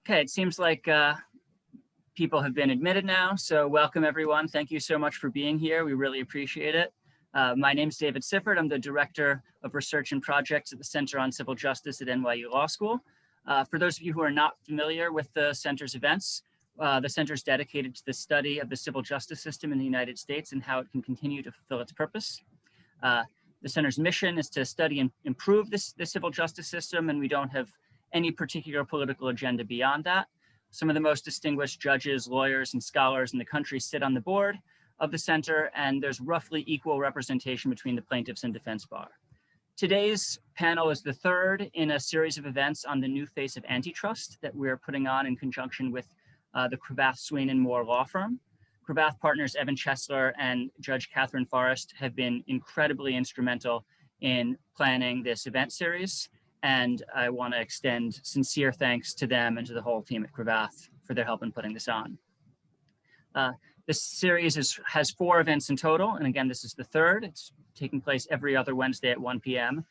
Okay, it seems like people have been admitted now, so welcome everyone. Thank you so much for being here. We really appreciate it. My name is David Sifford. I'm the Director of Research and Projects at the Center on Civil Justice at NYU Law School. For those of you who are not familiar with the Center's events, the Center is dedicated to the study of the civil justice system in the United States and how it can continue to fulfill its purpose. The Center's mission is to study and improve the civil justice system, and we don't have any particular political agenda beyond that. Some of the most distinguished judges, lawyers, and scholars in the country sit on the board of the Center, and there's roughly equal representation between the plaintiffs and defense bar. Today's panel is the third in a series of events on the new face of antitrust that we're putting on in conjunction with the Cravath, Swaine & Moore law firm. Cravath partners Evan Chesler and Judge Catherine Forrest have been incredibly instrumental in planning this event series, and I want to extend sincere thanks to them and to the whole team at Cravath for their help in putting this on. This series has 4 events in total, and again, this is the third. It's taking place every other Wednesday at 1 p.m.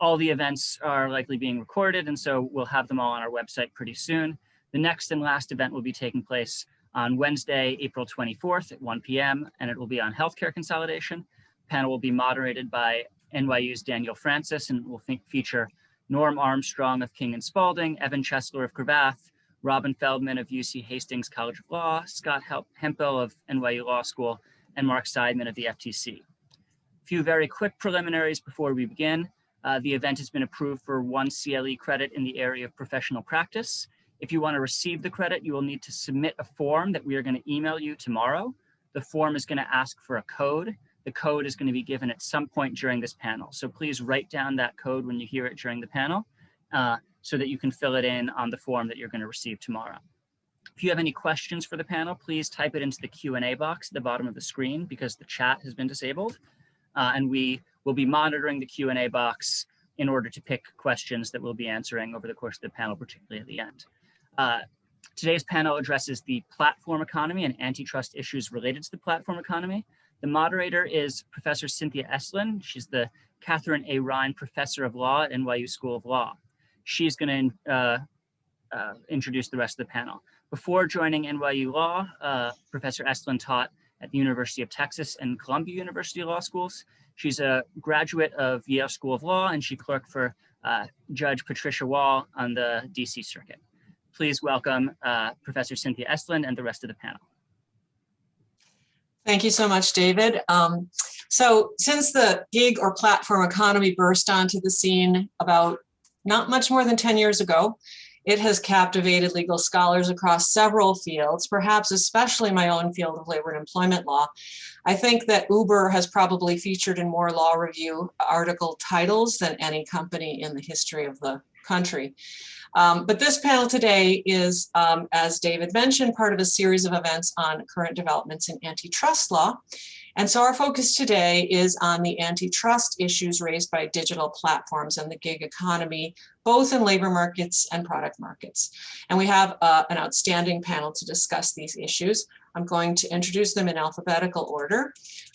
All the events are likely being recorded, and so we'll have them all on our website pretty soon. The next and last event will be taking place on Wednesday, April 24th at 1 p.m., and it will be on healthcare consolidation. The panel will be moderated by NYU's Daniel Francis and will feature Norm Armstrong of King & Spalding, Evan Chesler of Cravath, Robin Feldman of UC Hastings College of Law, Scott Hempel of NYU Law School, and Mark Seidman of the FTC. A few very quick preliminaries before we begin. The event has been approved for 1 CLE credit in the area of professional practice. If you want to receive the credit, you will need to submit a form that we are going to email you tomorrow. The form is going to ask for a code. The code is going to be given at some point during this panel. So please write down that code when you hear it during the panel so that you can fill it in on the form that you're going to receive tomorrow. If you have any questions for the panel, please type it into the Q&A box at the bottom of the screen because the chat has been disabled. And we will be monitoring the Q&A box in order to pick questions that we'll be answering over the course of the panel, particularly at the end. Today's panel addresses the platform economy and antitrust issues related to the platform economy. The moderator is Professor Cynthia Estlund. She's the Catherine A. Ryan Professor of Law at NYU School of Law. She's going to introduce the rest of the panel. Before joining NYU Law, Professor Estlund taught at the University of Texas and Columbia University Law Schools. She's a graduate of Yale School of Law, and she clerked for Judge Patricia Wall on the DC Circuit. Please welcome Professor Cynthia Estlund and the rest of the panel. Thank you so much, David. So since the gig or platform economy burst onto the scene about not much more than 10 years ago, it has captivated legal scholars across several fields, perhaps especially my own field of labor and employment law. I think that Uber has probably featured in more law review article titles than any company in the history of the country. But this panel today is, as David mentioned, part of a series of events on current developments in antitrust law. And so our focus today is on the antitrust issues raised by digital platforms and the gig economy, both in labor markets and product markets. And we have an outstanding panel to discuss these issues. I'm going to introduce them in alphabetical order.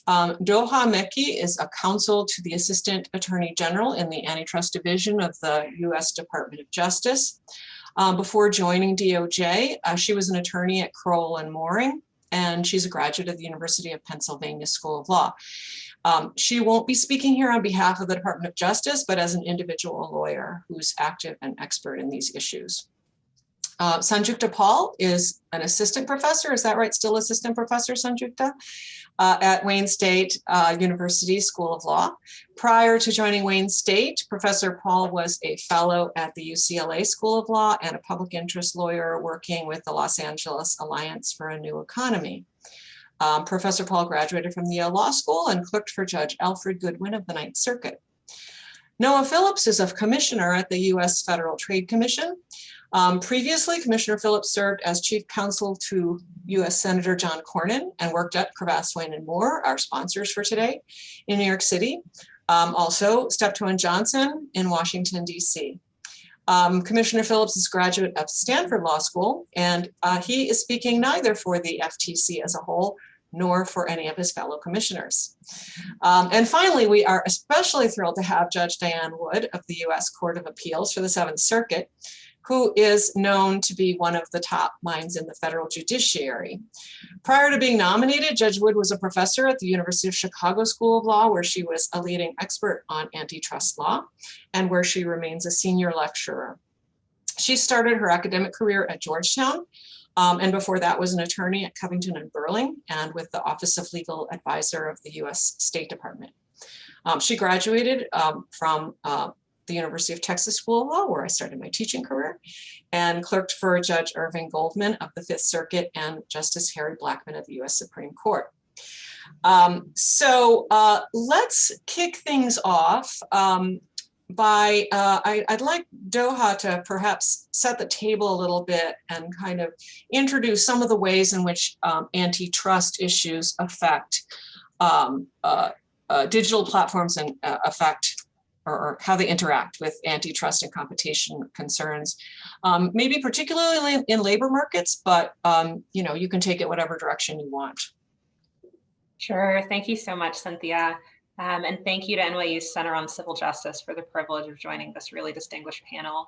Doha Mekki is a counsel to the Assistant Attorney General in the Antitrust Division of the U.S. Department of Justice. Before joining DOJ, she was an attorney at Crowell and Mooring, and she's a graduate of the University of Pennsylvania School of Law. She won't be speaking here on behalf of the Department of Justice, but as an individual lawyer who's active and expert in these issues. Sanjukta Paul is an assistant professor, is that right? Still assistant professor, Sanjukta? At Wayne State University School of Law. Prior to joining Wayne State, Professor Paul was a fellow at the UCLA School of Law and a public interest lawyer working with the Los Angeles Alliance for a New Economy. Professor Paul graduated from the Yale Law School and clerked for Judge Alfred Goodwin of the Ninth Circuit. Noah Phillips is a commissioner at the U.S. Federal Trade Commission. Previously, Commissioner Phillips served as chief counsel to U.S. Senator John Cornyn and worked at Cravath, Swaine & Moore, our sponsors for today, in New York City. Also, Steptoe and Johnson in Washington, D.C. Commissioner Phillips is a graduate of Stanford Law School, and he is speaking neither for the FTC as a whole, nor for any of his fellow commissioners. And finally, we are especially thrilled to have Judge Diane Wood of the U.S. Court of Appeals for the Seventh Circuit, who is known to be one of the top minds in the federal judiciary. Prior to being nominated, Judge Wood was a professor at the University of Chicago School of Law, where she was a leading expert on antitrust law and where she remains a senior lecturer. She started her academic career at Georgetown, and before that was an attorney at Covington and Burling and with the Office of Legal Advisor of the US State Department. She graduated from the University of Texas School of Law, where I started my teaching career, and clerked for Judge Irving Goldman of the Fifth Circuit and Justice Harry Blackmun of the US Supreme Court. Let's kick things off by, I'd like Doha to perhaps set the table a little bit and kind of introduce some of the ways in which antitrust issues affect digital platforms and affect or how they interact with antitrust and competition concerns, maybe particularly in labor markets, but you can take it whatever direction you want. Sure, thank you so much, Cynthia. And thank you to NYU's Center on Civil Justice for the privilege of joining this really distinguished panel.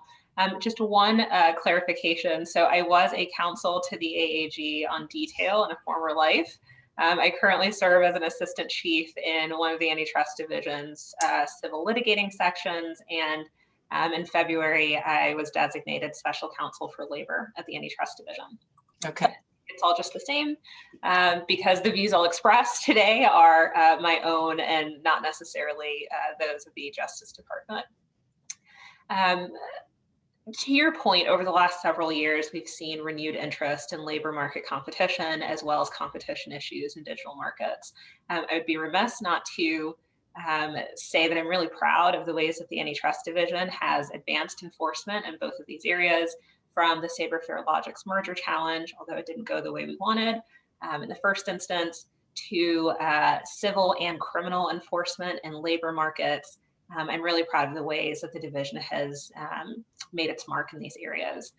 Just one clarification. So I was a counsel to the AAG on detail in a former life. I currently serve as an assistant chief in one of the antitrust division's civil litigating sections. And in February, I was designated special counsel for labor at the antitrust division. Okay. It's all just the same because the views I'll express today are my own and not necessarily those of the Justice Department. To your point, over the last several years, we've seen renewed interest in labor market competition as well as competition issues in digital markets. I would be remiss not to say that I'm really proud of the ways that the Antitrust Division has advanced enforcement in both of these areas, from the Sabre FairLogix merger challenge, although it didn't go the way we wanted in the first instance, to civil and criminal enforcement in labor markets. I'm really proud of the ways that the division has made its mark in these areas.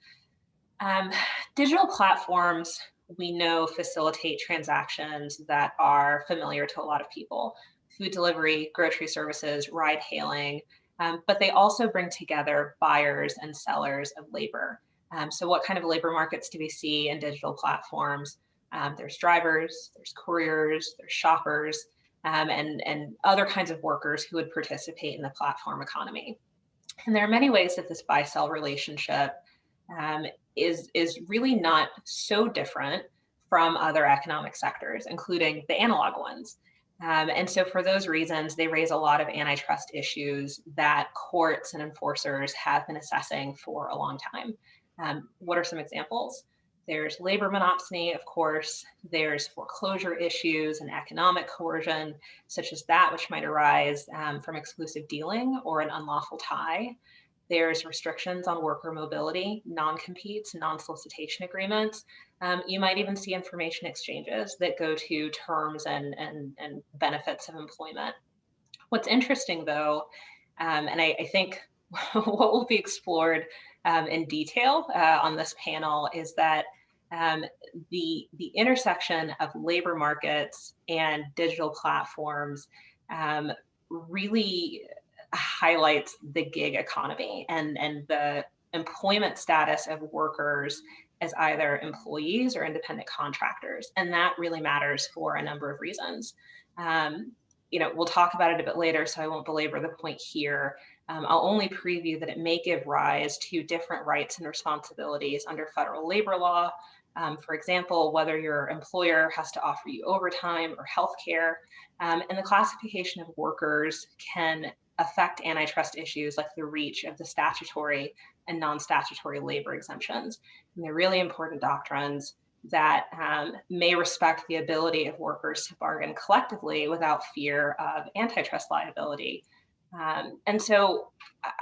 Digital platforms, we know, facilitate transactions that are familiar to a lot of people: food delivery, grocery services, ride hailing, but they also bring together buyers and sellers of labor. So what kind of labor markets do we see in digital platforms? There's drivers, there's couriers, there's shoppers, and other kinds of workers who would participate in the platform economy. And there are many ways that this buy-sell relationship is really not so different from other economic sectors, including the analog ones. And so for those reasons, they raise a lot of antitrust issues that courts and enforcers have been assessing for a long time. What are some examples? There's labor monopsony, of course. There's foreclosure issues and economic coercion, such as that which might arise from exclusive dealing or an unlawful tie. There's restrictions on worker mobility, non-competes, non-solicitation agreements. You might even see information exchanges that go to terms and benefits of employment. What's interesting, though, and I think what will be explored in detail on this panel, is that the intersection of labor markets and digital platforms really highlights the gig economy and the employment status of workers as either employees or independent contractors. And that really matters for a number of reasons. We'll talk about it a bit later, so I won't belabor the point here. I'll only preview that it may give rise to different rights and responsibilities under federal labor law. For example, whether your employer has to offer you overtime or healthcare, and the classification of workers can affect antitrust issues like the reach of the statutory and non-statutory labor exemptions. And they're really important doctrines that may respect the ability of workers to bargain collectively without fear of antitrust liability. And so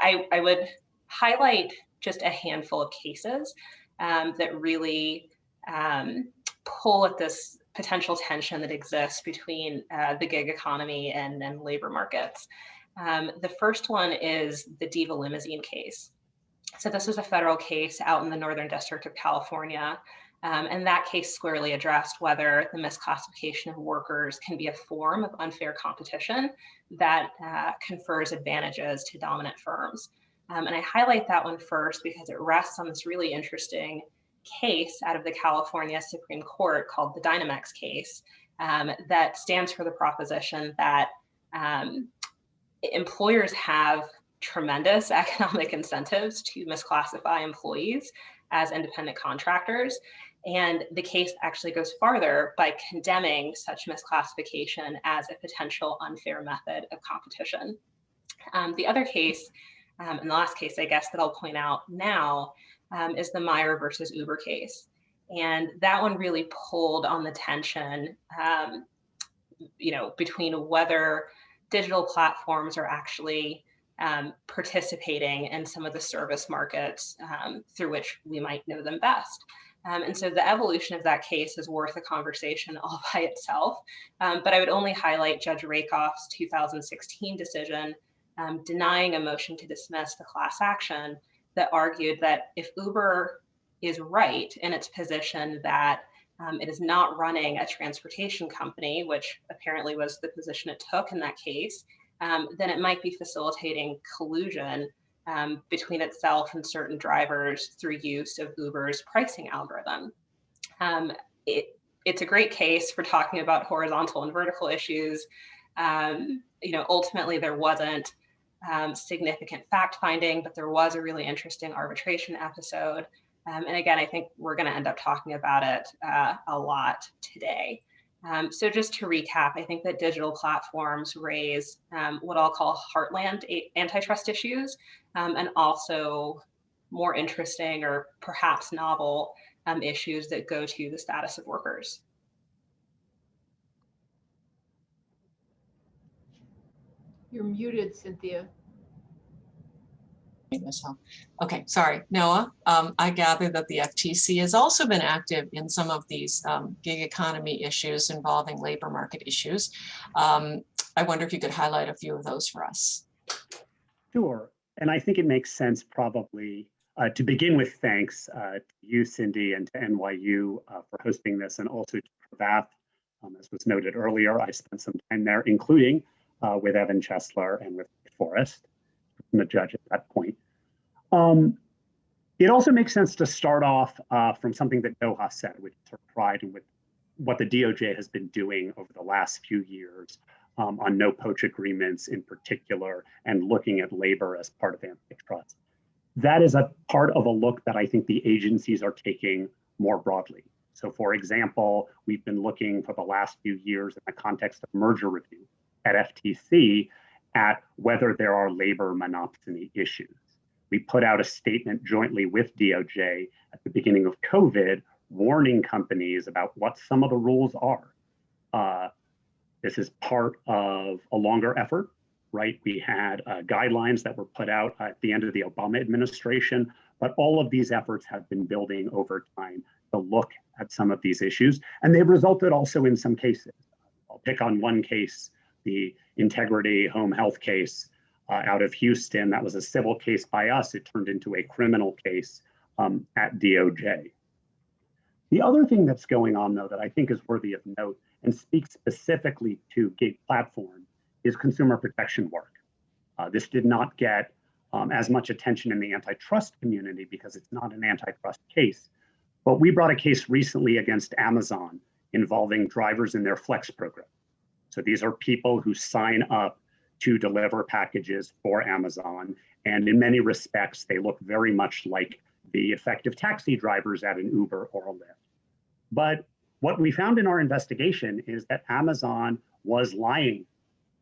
I would highlight just a handful of cases that really pull at this potential tension that exists between the gig economy and labor markets. The first one is the Diva Limousine case. So this was a federal case out in the Northern District of California. And that case squarely addressed whether the misclassification of workers can be a form of unfair competition that confers advantages to dominant firms. And I highlight that one first because it rests on this really interesting case out of the California Supreme Court called the Dynamex case that stands for the proposition that employers have tremendous economic incentives to misclassify employees as independent contractors. And the case actually goes farther by condemning such misclassification as a potential unfair method of competition. The other case, and the last case, I guess, that I'll point out now is the Meyer versus Uber case. And that one really pulled on the tension, between whether digital platforms are actually participating in some of the service markets through which we might know them best. And so the evolution of that case is worth a conversation all by itself. But I would only highlight Judge Rakoff's 2016 decision denying a motion to dismiss the class action that argued that if Uber is right in its position that it is not running a transportation company, which apparently was the position it took in that case, then it might be facilitating collusion between itself and certain drivers through use of Uber's pricing algorithm. It's a great case for talking about horizontal and vertical issues. Ultimately there wasn't significant fact finding, but there was a really interesting arbitration episode. And again, I think we're going to end up talking about it a lot today. So just to recap, I think that digital platforms raise what I'll call heartland antitrust issues, and also more interesting or perhaps novel issues that go to the status of workers. You're muted, Cynthia. Okay, sorry, Noah. I gather that the FTC has also been active in some of these gig economy issues involving labor market issues. I wonder if you could highlight a few of those for us. Sure, and I think it makes sense probably to begin with thanks to you, Cindy, and to NYU for hosting this, and also to Cravath. As was noted earlier, I spent some time there, including with Evan Chesler and with Forrest, the judge at that point. It also makes sense to start off from something that Doha said, which is her pride and with what the DOJ has been doing over the last few years on no poach agreements in particular, and looking at labor as part of antitrust. That is a part of a look that I think the agencies are taking more broadly. So for example, we've been looking for the last few years in the context of merger review at FTC at whether there are labor monopsony issues. We put out a statement jointly with DOJ at the beginning of COVID, warning companies about what some of the rules are. This is part of a longer effort, right? We had guidelines that were put out at the end of the Obama administration, but all of these efforts have been building over time to look at some of these issues, and they've resulted also in some cases. I'll pick on one case, the Integrity Home Health case out of Houston. That was a civil case by us. It turned into a criminal case at DOJ. The other thing that's going on, though, that I think is worthy of note and speaks specifically to gig platform is consumer protection work. This did not get as much attention in the antitrust community because it's not an antitrust case. But we brought a case recently against Amazon involving drivers in their Flex program. So these are people who sign up to deliver packages for Amazon. And in many respects, they look very much like the effective taxi drivers at an Uber or a Lyft. But what we found in our investigation is that Amazon was lying.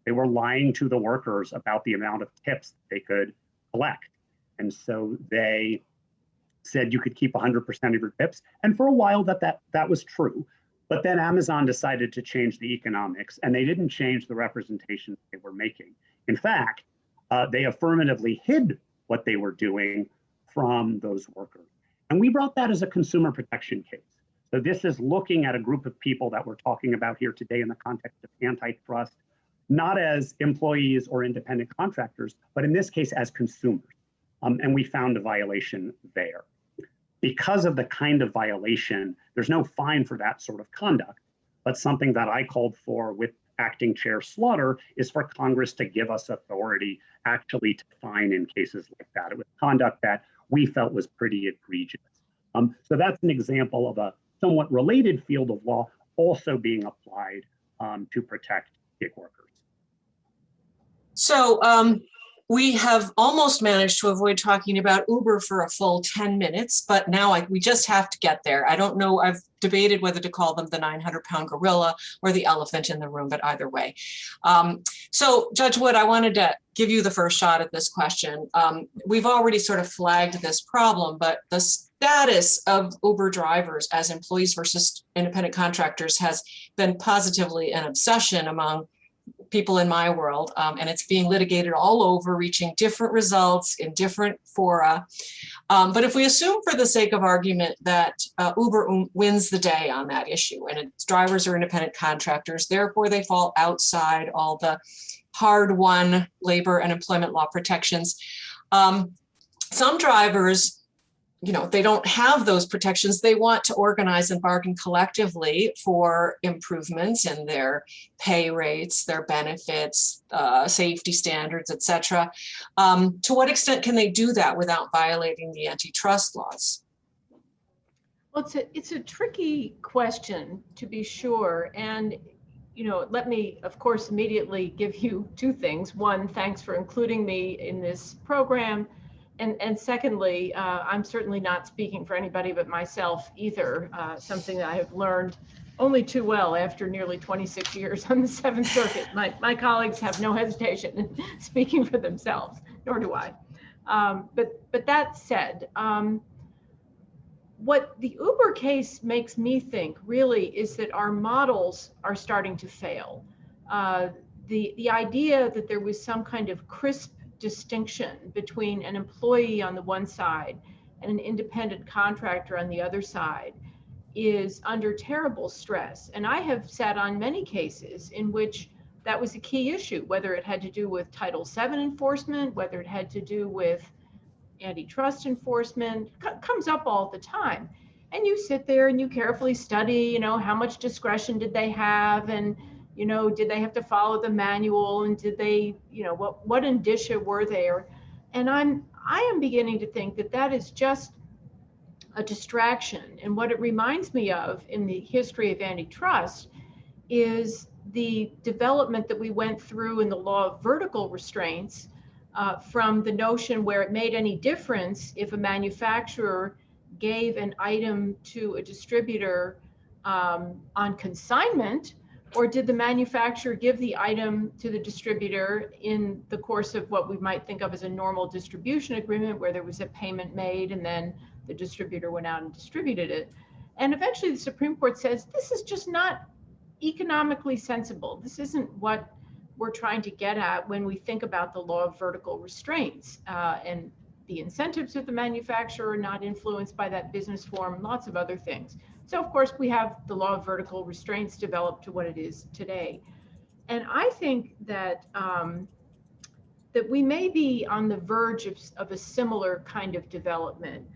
They were lying to the workers about the amount of tips they could collect. And so they said you could keep 100% of your tips. And for a while that was true. But then Amazon decided to change the economics, and they didn't change the representation they were making. In fact, they affirmatively hid what they were doing from those workers. And we brought that as a consumer protection case. So this is looking at a group of people that we're talking about here today in the context of antitrust, not as employees or independent contractors, but in this case as consumers. And we found a violation there. Because of the kind of violation, there's no fine for that sort of conduct, but something that I called for with Acting Chair Slaughter is for Congress to give us authority actually to fine in cases like that. It was conduct that we felt was pretty egregious. So that's an example of a somewhat related field of law also being applied to protect gig workers. So we have almost managed to avoid talking about Uber for a full 10 minutes, but now we just have to get there. I don't know, I've debated whether to call them the 900-pound gorilla or the elephant in the room, but either way. So Judge Wood, I wanted to give you the first shot at this question. We've already sort of flagged this problem, but the status of Uber drivers as employees versus independent contractors has been positively an obsession among people in my world, and it's being litigated all over, reaching different results in different fora. But if we assume for the sake of argument that Uber wins the day on that issue and its drivers are independent contractors, therefore they fall outside all the hard-won labor and employment law protections. Some drivers, they don't have those protections. They want to organize and bargain collectively for improvements in their pay rates, their benefits, safety standards, et cetera. To what extent can they do that without violating the antitrust laws? Well, it's a tricky question, to be sure. And, let me, of course, immediately give you two things. One, thanks for including me in this program. And secondly, I'm certainly not speaking for anybody but myself either, something that I have learned only too well after nearly 26 years on the Seventh Circuit. My colleagues have no hesitation in speaking for themselves, nor do I. But that said, what the Uber case makes me think really is that our models are starting to fail. The idea that there was some kind of crisp distinction between an employee on the one side and an independent contractor on the other side is under terrible stress. And I have sat on many cases in which that was a key issue, whether it had to do with Title VII enforcement, whether it had to do with antitrust enforcement, comes up all the time. And you sit there and you carefully study, how much discretion did they have, and did they have to follow the manual, and did they, what indicia were there? And I am beginning to think that that is just a distraction. And what it reminds me of in the history of antitrust is the development that we went through in the law of vertical restraints, from the notion where it made any difference if a manufacturer gave an item to a distributor on consignment, or did the manufacturer give the item to the distributor in the course of what we might think of as a normal distribution agreement, where there was a payment made and then the distributor went out and distributed it. And eventually the Supreme Court says, this is just not economically sensible. This isn't what we're trying to get at when we think about the law of vertical restraints, and the incentives of the manufacturer are not influenced by that business form, lots of other things. So of course we have the law of vertical restraints developed to what it is today. And I think that that we may be on the verge of a similar kind of development.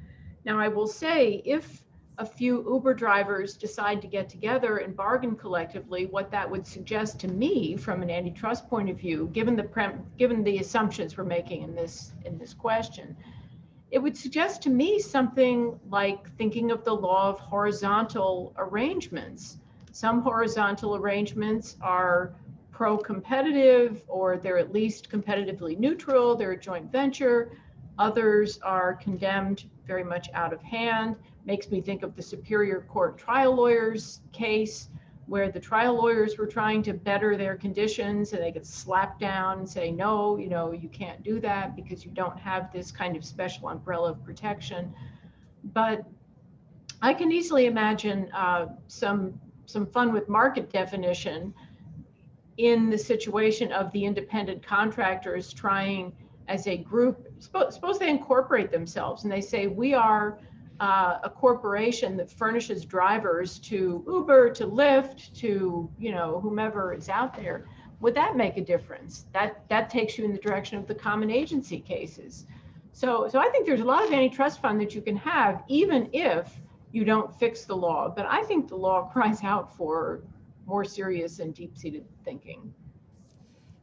Now I will say, if a few Uber drivers decide to get together and bargain collectively, what that would suggest to me from an antitrust point of view, given the assumptions we're making in this question, it would suggest to me something like thinking of the law of horizontal arrangements. Some horizontal arrangements are pro-competitive, or they're at least competitively neutral, they're a joint venture. Others are condemned very much out of hand. Makes me think of the Superior Court trial lawyers case, where the trial lawyers were trying to better their conditions and they get slapped down and say, no, you can't do that because you don't have this kind of special umbrella of protection. But I can easily imagine some fun with market definition in the situation of the independent contractors trying as a group. Suppose they incorporate themselves and they say, we are a corporation that furnishes drivers to Uber, to Lyft, to whomever is out there. Would that make a difference? That takes you in the direction of the common agency cases. So I think there's a lot of antitrust fun that you can have, even if you don't fix the law. But I think the law cries out for more serious and deep-seated thinking.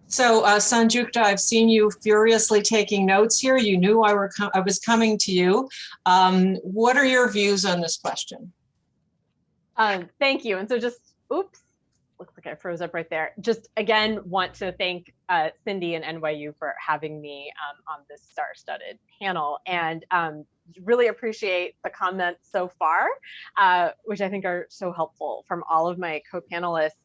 So Sanjukta, I've seen you furiously taking notes here. You knew I was coming to you. What are your views on this question? Thank you. And so just, oops, looks like I froze up right there. Just again, want to thank Cindy and NYU for having me on this star-studded panel, and really appreciate the comments so far, which I think are so helpful from all of my co-panelists.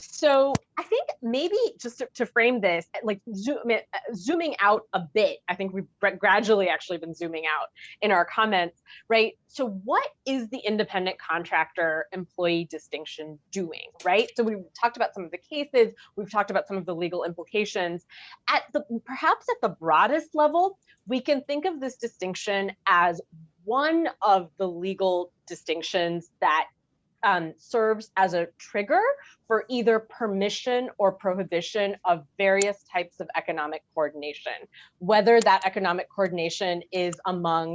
So I think maybe just to frame this, like zooming out a bit, I think we've gradually actually been zooming out in our comments, right? So what is the independent contractor employee distinction doing, right? So we've talked about some of the cases, we've talked about some of the legal implications. Perhaps at the broadest level, we can think of this distinction as one of the legal distinctions that serves as a trigger for either permission or prohibition of various types of economic coordination, whether that economic coordination is among,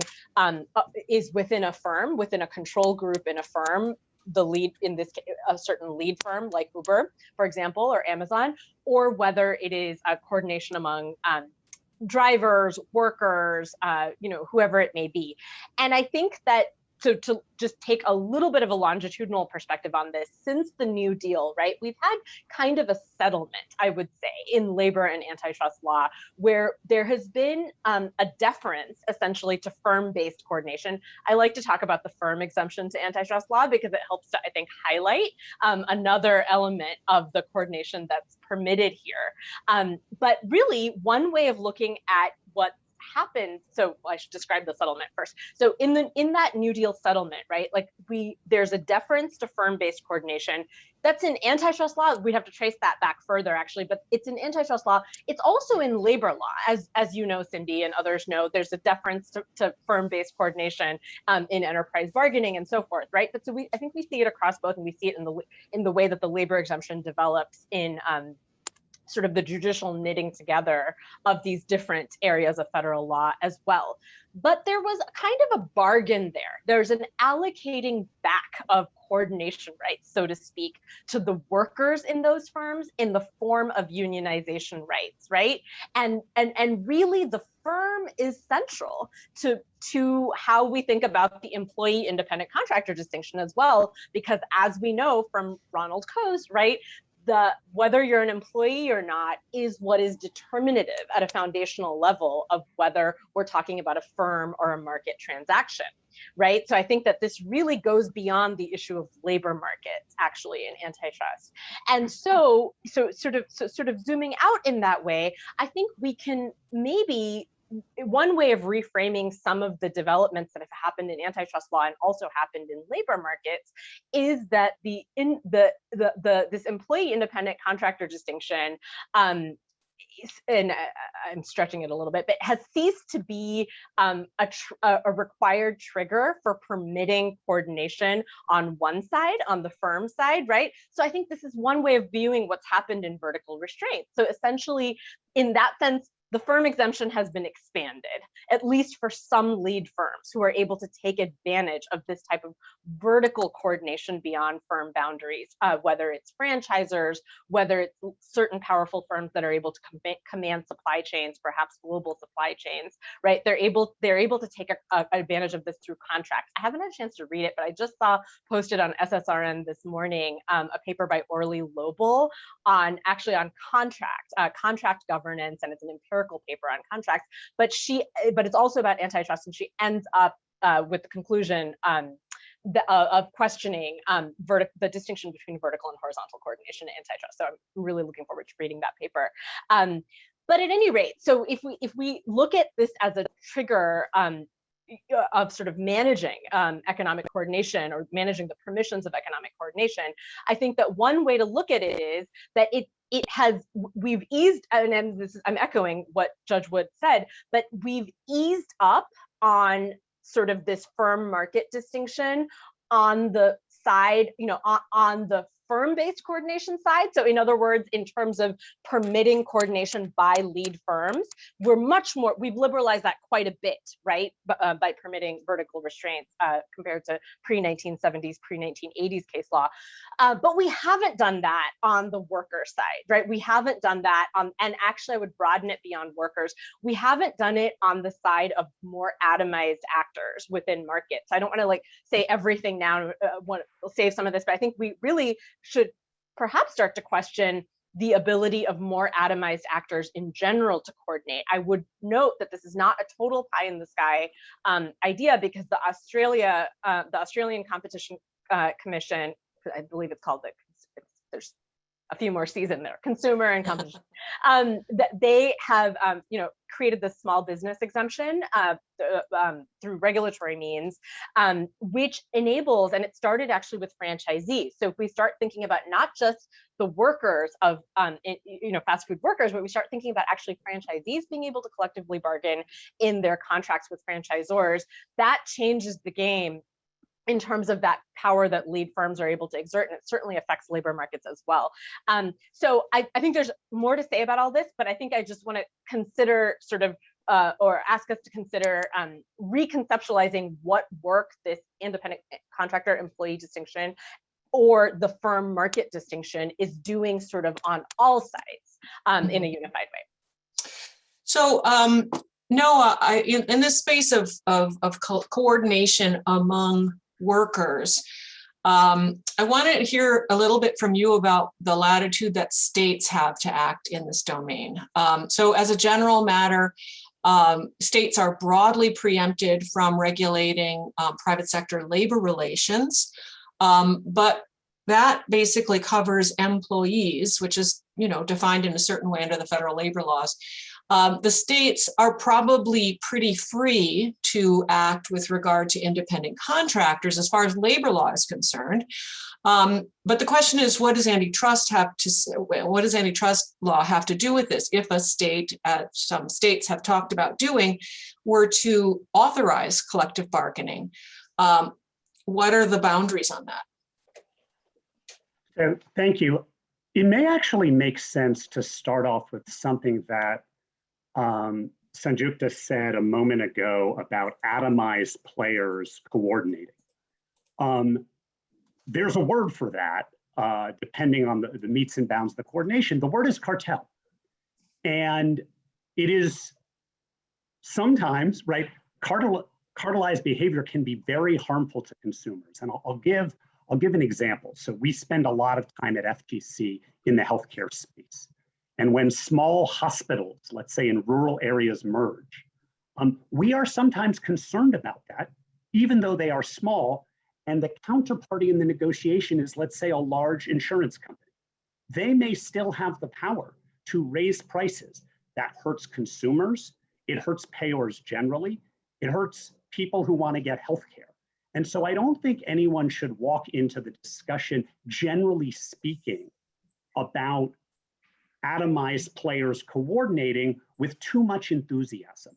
is within a firm, within a control group in a firm, the lead, in this case, a certain lead firm like Uber, for example, or Amazon, or whether it is a coordination among drivers, workers, whoever it may be. And I think that to just take a little bit of a longitudinal perspective on this, since the New Deal, right, we've had kind of a settlement, I would say, in labor and antitrust law, where there has been a deference essentially to firm-based coordination. I like to talk about the firm exemption to antitrust law because it helps to, I think, highlight another element of the coordination that's permitted here. But really, one way of looking at what happened, so I should describe the settlement first. So in that New Deal settlement, right, like there's a deference to firm-based coordination. That's in antitrust law. We'd have to trace that back further, actually, but it's in antitrust law. It's also in labor law, as you know, Cindy, and others know. There's a deference to firm-based coordination in enterprise bargaining and so forth, right? But so I think we see it across both, and we see it in the way that the labor exemption develops in sort of the judicial knitting together of these different areas of federal law as well. But there was kind of a bargain there. There's an allocating back of coordination rights, so to speak, to the workers in those firms in the form of unionization rights, right? And really the firm is central to how we think about the employee independent contractor distinction as well, because as we know from Ronald Coase, right, whether you're an employee or not is what is determinative at a foundational level of whether we're talking about a firm or a market transaction, right? So I think that this really goes beyond the issue of labor markets, actually, in antitrust. And so sort of zooming out in that way, I think we can maybe, one way of reframing some of the developments that have happened in antitrust law and also happened in labor markets is that this employee independent contractor distinction, and I'm stretching it a little bit, but has ceased to be a required trigger for permitting coordination on one side, on the firm side, right? So I think this is one way of viewing what's happened in vertical restraint. So essentially, in that sense, the firm exemption has been expanded, at least for some lead firms who are able to take advantage of this type of vertical coordination beyond firm boundaries, whether it's franchisors, whether it's certain powerful firms that are able to command supply chains, perhaps global supply chains, right? They're able to take advantage of this through contracts. I haven't had a chance to read it, but I just saw posted on SSRN this morning a paper by Orly Lobel on contract governance, and it's an empirical paper on contracts, but it's also about antitrust, and she ends up with the conclusion of questioning the distinction between vertical and horizontal coordination in antitrust. So I'm really looking forward to reading that paper. But at any rate, so if we look at this as a trigger of sort of managing economic coordination or managing the permissions of economic coordination, I think that one way to look at it is that we've eased, and this is, I'm echoing what Judge Wood said, but we've eased up on sort of this firm market distinction on the side, on the firm-based coordination side, so in other words, in terms of permitting coordination by lead firms, we've liberalized that quite a bit, right? By permitting vertical restraints compared to pre-1970s, pre-1980s case law. But we haven't done that on the worker side, right? We haven't done that and actually I would broaden it beyond workers. We haven't done it on the side of more atomized actors within markets. I don't want to like say everything now, we'll save some of this, but I think we really should perhaps start to question the ability of more atomized actors in general to coordinate. I would note that this is not a total pie in the sky idea, because the Australian Competition Commission, I believe it's called there's a few more C's in there, consumer and competition. They have, created this small business exemption through regulatory means, which enables, and it started actually with franchisees. So if we start thinking about not just the workers of, fast food workers, but we start thinking about actually franchisees being able to collectively bargain in their contracts with franchisors, that changes the game in terms of that power that lead firms are able to exert, and it certainly affects labor markets as well. So I think there's more to say about all this, but I think I just want to consider sort of, or ask us to consider reconceptualizing what work this independent contractor employee distinction or the firm market distinction is doing sort of on all sides in a unified way. So Noah, in this space of coordination among workers, I want to hear a little bit from you about the latitude that states have to act in this domain. So as a general matter, states are broadly preempted from regulating private sector labor relations, but that basically covers employees, which is defined in a certain way under the federal labor laws. The states are probably pretty free to act with regard to independent contractors as far as labor law is concerned. But the question is, what does antitrust law have to do with this? If a state, as some states have talked about doing, were to authorize collective bargaining, what are the boundaries on that? So thank you. It may actually make sense to start off with something that Sanjukta said a moment ago about atomized players coordinating. There's a word for that, depending on the metes and bounds of the coordination. The word is cartel. And it is sometimes, right, cartelized behavior can be very harmful to consumers. And I'll give an example. So we spend a lot of time at FTC in the healthcare space. And when small hospitals, let's say in rural areas, merge, we are sometimes concerned about that, even though they are small, and the counterparty in the negotiation is, let's say, a large insurance company. They may still have the power to raise prices. That hurts consumers, it hurts payers generally, it hurts people who want to get healthcare. And so I don't think anyone should walk into the discussion, generally speaking, about atomized players coordinating with too much enthusiasm.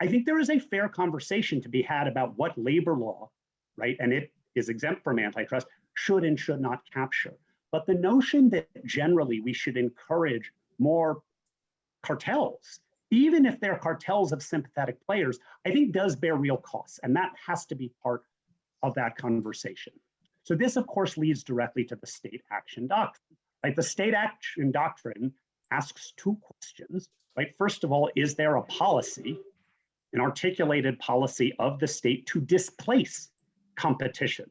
I think there is a fair conversation to be had about what labor law, right, and it is exempt from antitrust, should and should not capture. But the notion that generally we should encourage more cartels, even if they're cartels of sympathetic players, I think does bear real costs, and that has to be part of that conversation. So this, of course, leads directly to the state action doctrine. Right? The state action doctrine asks two questions. Right? First of all, is there a policy, an articulated policy of the state to displace competition?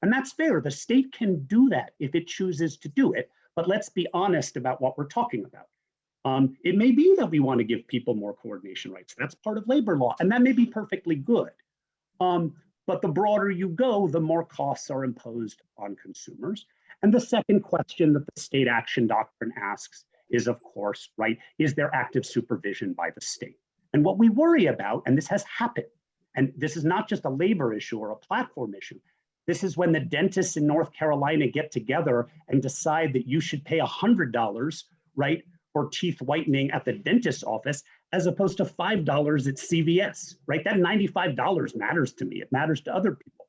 And that's fair. The state can do that if it chooses to do it. But let's be honest about what we're talking about. It may be that we want to give people more coordination rights. That's part of labor law, and that may be perfectly good. But the broader you go, the more costs are imposed on consumers. And the second question that the state action doctrine asks is, of course, right, is there active supervision by the state? And what we worry about, and this has happened, and this is not just a labor issue or a platform issue, this is when the dentists in North Carolina get together and decide that you should pay $100, right, for teeth whitening at the dentist's office, as opposed to $5 at CVS, right? That $95 matters to me. It matters to other people.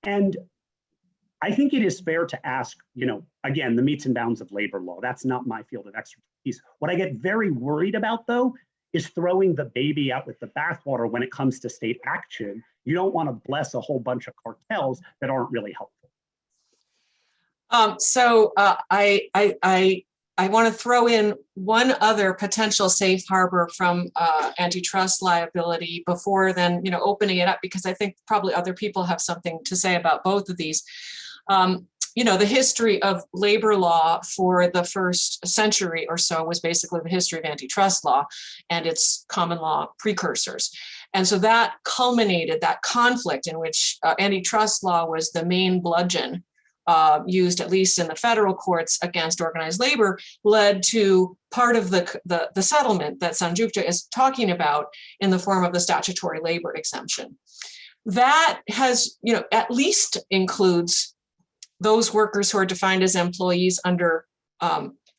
And I think it is fair to ask, again, the metes and bounds of labor law. That's not my field of expertise. What I get very worried about, though, is throwing the baby out with the bathwater when it comes to state action. You don't want to bless a whole bunch of cartels that aren't really helpful. I want to throw in one other potential safe harbor from antitrust liability before then, opening it up, because I think probably other people have something to say about both of these. The history of labor law for the first century or so was basically the history of antitrust law and its common law precursors. And so that culminated, that conflict in which antitrust law was the main bludgeon used, at least in the federal courts, against organized labor, led to part of the settlement that Sanjukta is talking about in the form of the statutory labor exemption. That has, at least includes those workers who are defined as employees under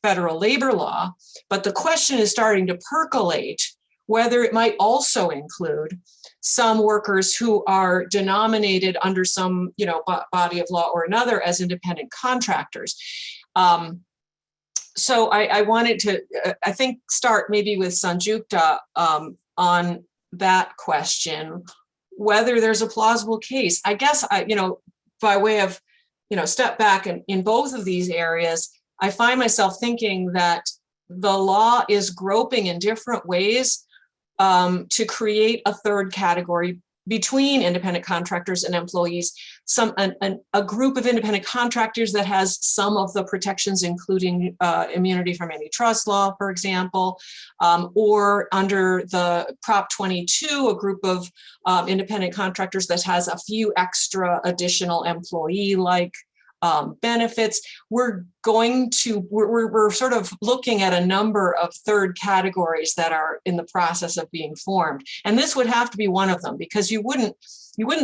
federal labor law. But the question is starting to percolate whether it might also include some workers who are denominated under some, body of law or another as independent contractors. So I wanted to, I think, start maybe with Sanjukta on that question, whether there's a plausible case. I guess by way of, step back in both of these areas, I find myself thinking that the law is groping in different ways to create a third category between independent contractors and employees, a group of independent contractors that has some of the protections, including immunity from antitrust law, for example, or under the Prop 22, a group of independent contractors that has a few extra additional employee-like benefits. We're sort of looking at a number of third categories that are in the process of being formed. And this would have to be one of them, because you wouldn't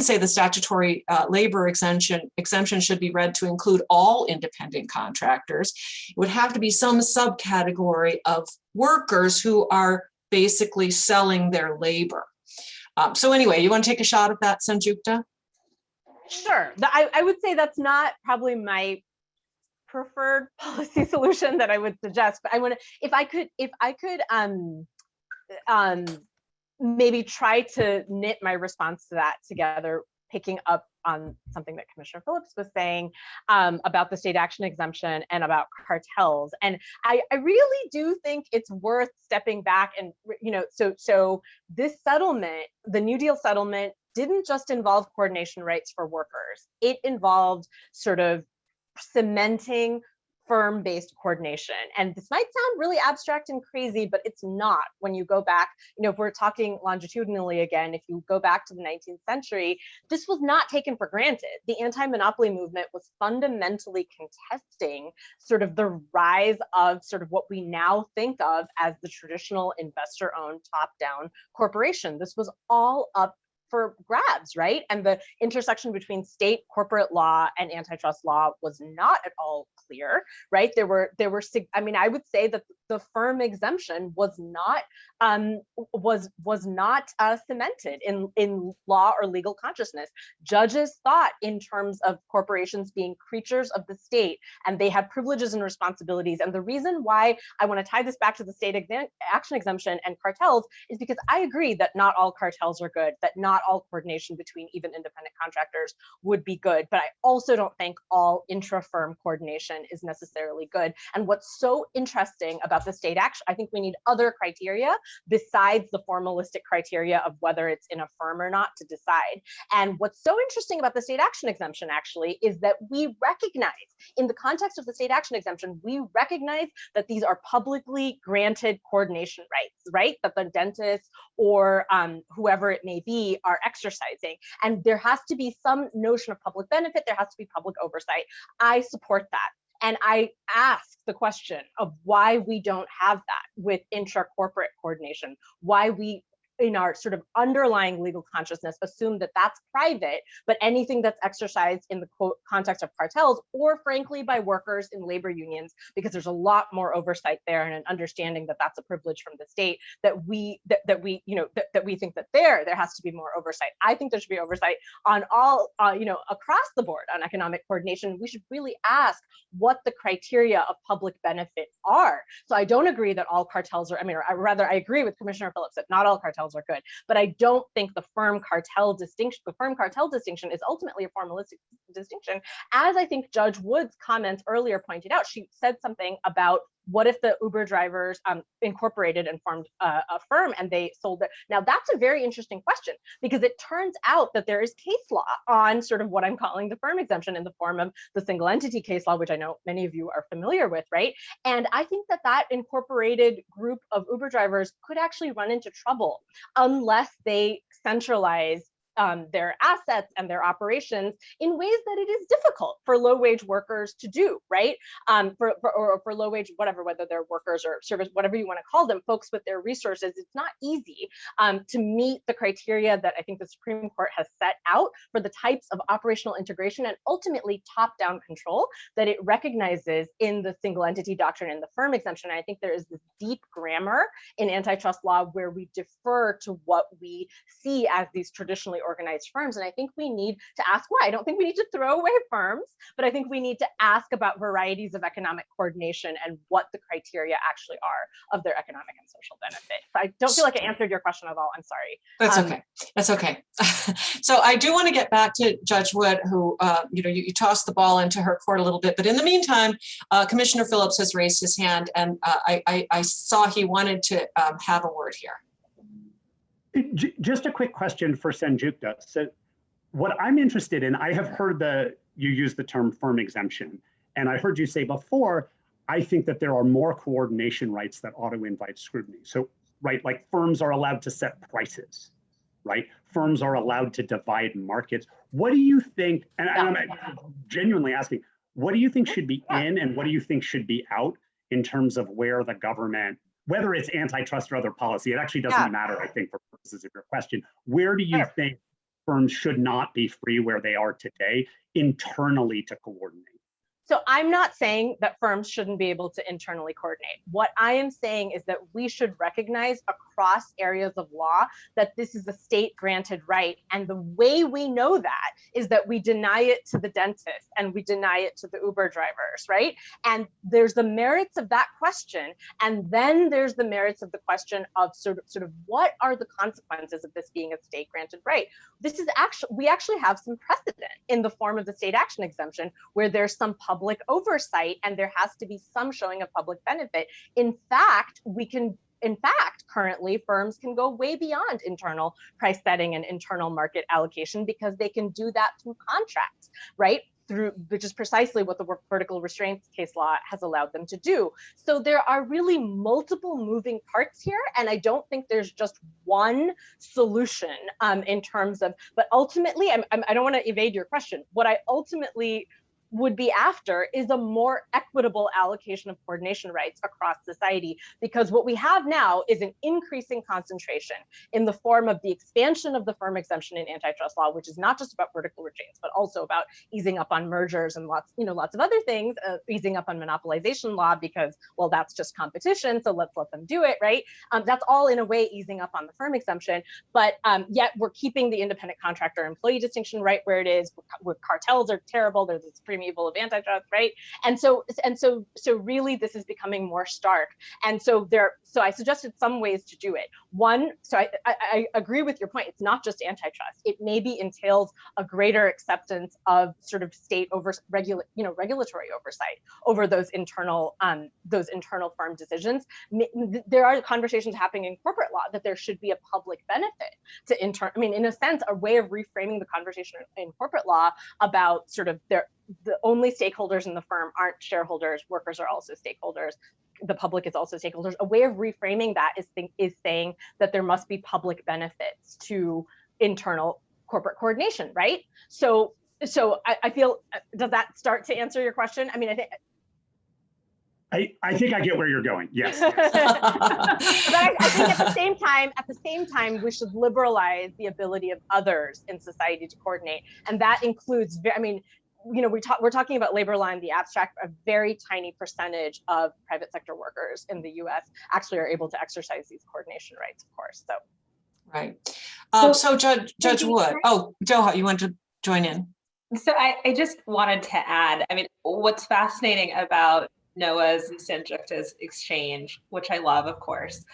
say the statutory labor exemption should be read to include all independent contractors. It would have to be some subcategory of workers who are basically selling their labor. So anyway, you want to take a shot at that, Sanjukta? Sure. I would say that's not probably my preferred policy solution that I would suggest, but I want to, if I could maybe try to knit my response to that together, picking up on something that Commissioner Phillips was saying about the state action exemption and about cartels. And I really do think it's worth stepping back and, so this settlement, the New Deal settlement, didn't just involve coordination rights for workers. It involved sort of cementing firm-based coordination. And this might sound really abstract and crazy, but it's not. When you go back, if we're talking longitudinally again, if you go back to the 19th century, this was not taken for granted. The anti-monopoly movement was fundamentally contesting sort of the rise of sort of what we now think of as the traditional investor-owned top-down corporation. This was all up for grabs, right? And the intersection between state corporate law and antitrust law was not at all clear, right? There were, I would say that the firm exemption was not cemented in law or legal consciousness. Judges thought in terms of corporations being creatures of the state, and they had privileges and responsibilities. And the reason why I want to tie this back to the state action exemption and cartels is because I agree that not all cartels are good, that not all coordination between even independent contractors would be good, but I also don't think all intra-firm coordination is necessarily good. And what's so interesting about the state action, I think we need other criteria besides the formalistic criteria of whether it's in a firm or not to decide. And what's so interesting about the state action exemption actually is that we recognize, in the context of the state action exemption, we recognize that these are publicly granted coordination rights, right? That the dentist or whoever it may be are exercising. And there has to be some notion of public benefit, there has to be public oversight. I support that. And I ask the question of why we don't have that with intra-corporate coordination, why we in our sort of underlying legal consciousness assume that that's private, but anything that's exercised in the context of cartels, or frankly by workers in labor unions, because there's a lot more oversight there and an understanding that that's a privilege from the state, that we think that there has to be more oversight. I think there should be oversight on all across the board on economic coordination. We should really ask what the criteria of public benefit are. So I don't agree that all cartels are, I agree with Commissioner Phillips that not all cartels are good, but I don't think the firm cartel distinction is ultimately a formalistic distinction. As I think Judge Wood's comments earlier pointed out, she said something about what if the Uber drivers incorporated and formed a firm and they sold it? Now that's a very interesting question, because it turns out that there is case law on sort of what I'm calling the firm exemption in the form of the single entity case law, which I know many of you are familiar with, right? And I think that that incorporated group of Uber drivers could actually run into trouble unless they centralize their assets and their operations in ways that it is difficult for low-wage workers to do, right? For low-wage, whatever, whether they're workers or service, whatever you want to call them, folks with their resources, it's not easy to meet the criteria that I think the Supreme Court has set out for the types of operational integration and ultimately top-down control that it recognizes in the single entity doctrine and the firm exemption. And I think there is this deep grammar in antitrust law where we defer to what we see as these traditionally organized firms. And I think we need to ask why. I don't think we need to throw away firms, but I think we need to ask about varieties of economic coordination and what the criteria actually are of their economic and social benefit. So I don't feel like I answered your question at all. I'm sorry. That's okay. That's okay. So I do want to get back to Judge Wood, who, you tossed the ball into her court a little bit, but in the meantime, Commissioner Phillips has raised his hand, and I saw he wanted to have a word here. Just a quick question for Sanjukta. So what I'm interested in, I have heard you use the term firm exemption, and I heard you say before, I think that there are more coordination rights that ought to invite scrutiny. So, right, like firms are allowed to set prices, right? Firms are allowed to divide markets. What do you think, and I'm genuinely asking, what do you think should be in and what do you think should be out in terms of where the government, whether it's antitrust or other policy, it actually doesn't matter, I think, for purposes of your question. Where do you think firms should not be free where they are today internally to coordinate? So I'm not saying that firms shouldn't be able to internally coordinate. What I am saying is that we should recognize across areas of law that this is a state granted right. And the way we know that is that we deny it to the dentist and we deny it to the Uber drivers, right? And there's the merits of that question. And then there's the merits of the question of sort of what are the consequences of this being a state granted right? This is actually, we actually have some precedent in the form of the state action exemption where there's some public oversight and there has to be some showing of public benefit. In fact, currently firms can go way beyond internal price setting and internal market allocation because they can do that through contracts, right? Which is precisely what the vertical restraints case law has allowed them to do. So there are really multiple moving parts here, and I don't think there's just one solution in terms of, but ultimately, I don't want to evade your question. What I ultimately would be after is a more equitable allocation of coordination rights across society, because what we have now is an increasing concentration in the form of the expansion of the firm exemption in antitrust law, which is not just about vertical restraints, but also about easing up on mergers and lots of other things, easing up on monopolization law because, well, that's just competition, so let's let them do it, right? That's all in a way easing up on the firm exemption, but yet we're keeping the independent contractor employee distinction right where it is. Where cartels are terrible, they're the supreme evil of antitrust, right? And so really this is becoming more stark. And so I suggested some ways to do it. One, so I agree with your point, it's not just antitrust. It maybe entails a greater acceptance of sort of state regulatory oversight over those internal firm decisions. There are conversations happening in corporate law that there should be a public benefit to in a sense, a way of reframing the conversation in corporate law about sort of the only stakeholders in the firm aren't shareholders, workers are also stakeholders, the public is also stakeholders. A way of reframing that is saying that there must be public benefits to internal corporate coordination, right? So I feel, does that start to answer your question? I mean, I think. I think I get where you're going. Yes. But I think at the same time, we should liberalize the ability of others in society to coordinate, and that includes. I mean, you know, we're talking about labor law in the abstract. A very tiny percentage of private sector workers in the U.S. actually are able to exercise these coordination rights, of course. So, right. So Judge Wood. Oh, Doha, you want to join in? So I just wanted to add. I mean, what's fascinating about Noah's and Sanjukta's exchange, which I love, of course,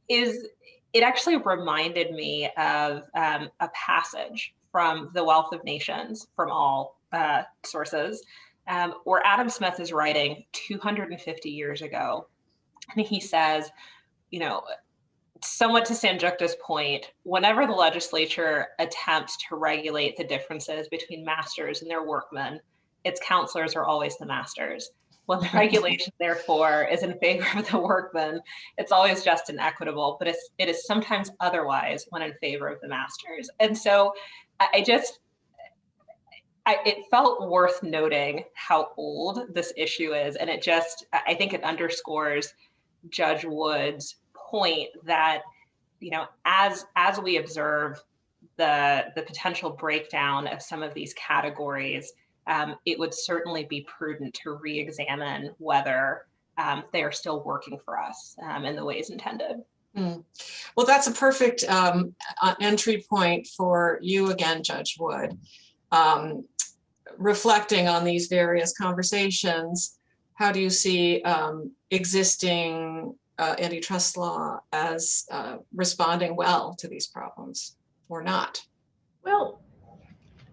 is it actually reminded me of a passage from The Wealth of Nations, from all sources, where Adam Smith is writing 250 years ago. And he says, you know, somewhat to Sanjukta's point, whenever the legislature attempts to regulate the differences between masters and their workmen, its counselors are always the masters. When the regulation, therefore, is in favor of the workmen, it's always just and equitable, but it is sometimes otherwise when in favor of the masters. And so it felt worth noting how old this issue is. And I think it underscores Judge Wood's point that, you know, as we observe the potential breakdown of some of these categories, it would certainly be prudent to re-examine whether they are still working for us in the ways intended. Well, that's a perfect entry point for you again, Judge Wood. Reflecting on these various conversations, how do you see existing antitrust law as responding well to these problems or not? Well,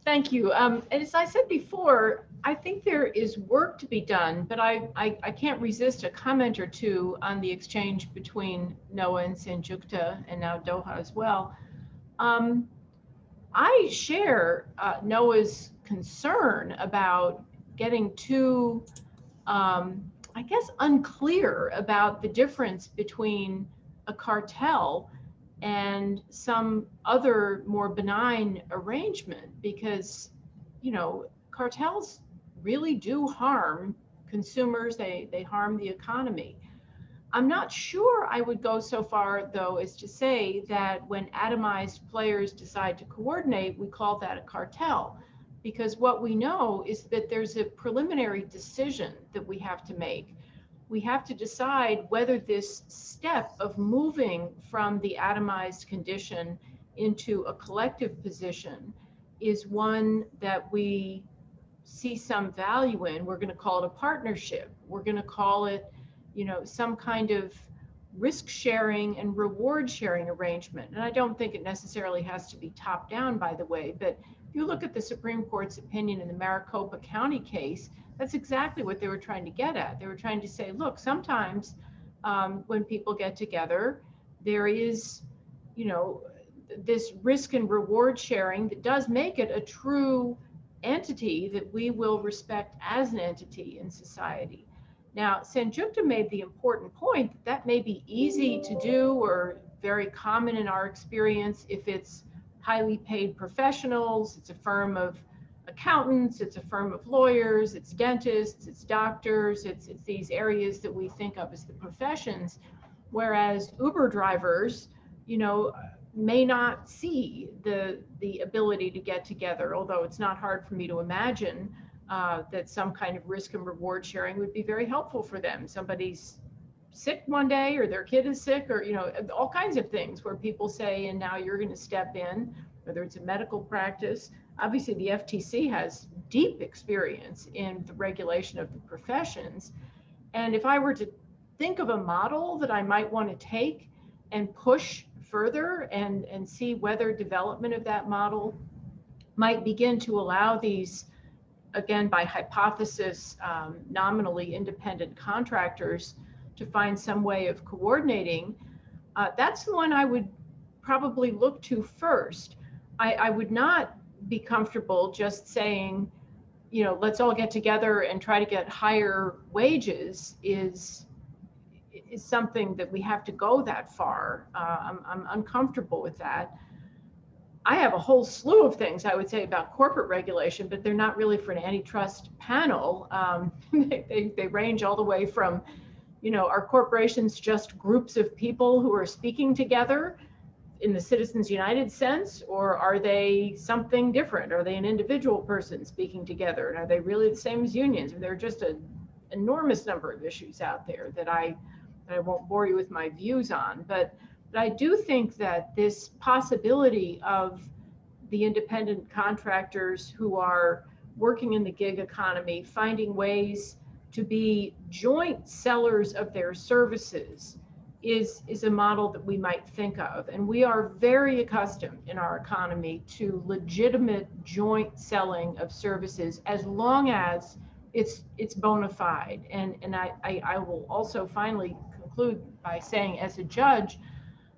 thank you. And as I said before, I think there is work to be done, but I can't resist a comment or two on the exchange between Noah and Sanjukta, and now Doha as well. I share Noah's concern about getting too, I guess, unclear about the difference between a cartel and some other more benign arrangement, because, you know, cartels really do harm consumers, they harm the economy. I'm not sure I would go so far, though, as to say that when atomized players decide to coordinate, we call that a cartel, because what we know is that there's a preliminary decision that we have to make. We have to decide whether this step of moving from the atomized condition into a collective position is one that we see some value in. We're going to call it a partnership. We're going to call it, you know, some kind of risk sharing and reward sharing arrangement. And I don't think it necessarily has to be top down, by the way, but if you look at the Supreme Court's opinion in the Maricopa County case, that's exactly what they were trying to get at. They were trying to say, look, sometimes when people get together, there is, you know, this risk and reward sharing that does make it a true entity that we will respect as an entity in society. Now, Sanjukta made the important point that that may be easy to do or very common in our experience if it's highly paid professionals, it's a firm of accountants, it's a firm of lawyers, it's dentists, it's doctors, it's these areas that we think of as the professions, whereas Uber drivers, you know, may not see the ability to get together, although it's not hard for me to imagine that some kind of risk and reward sharing would be very helpful for them. Somebody's sick one day, or their kid is sick, or, you know, all kinds of things where people say, and now you're going to step in, whether it's a medical practice. Obviously, the FTC has deep experience in the regulation of the professions. And if I were to think of a model that I might want to take and push further and see whether development of that model might begin to allow these, again, by hypothesis, nominally independent contractors to find some way of coordinating, that's the one I would probably look to first. I would not be comfortable just saying, you know, let's all get together and try to get higher wages is something that we have to go that far. I'm uncomfortable with that. I have a whole slew of things I would say about corporate regulation, but they're not really for an antitrust panel. They range all the way from, are corporations just groups of people who are speaking together in the Citizens United sense, or are they something different? Are they an individual person speaking together? And are they really the same as unions? And there are just an enormous number of issues out there that I won't bore you with my views on. But I do think that this possibility of the independent contractors who are working in the gig economy, finding ways to be joint sellers of their services is a model that we might think of. And we are very accustomed in our economy to legitimate joint selling of services as long as it's bona fide. And I will also finally conclude by saying, as a judge,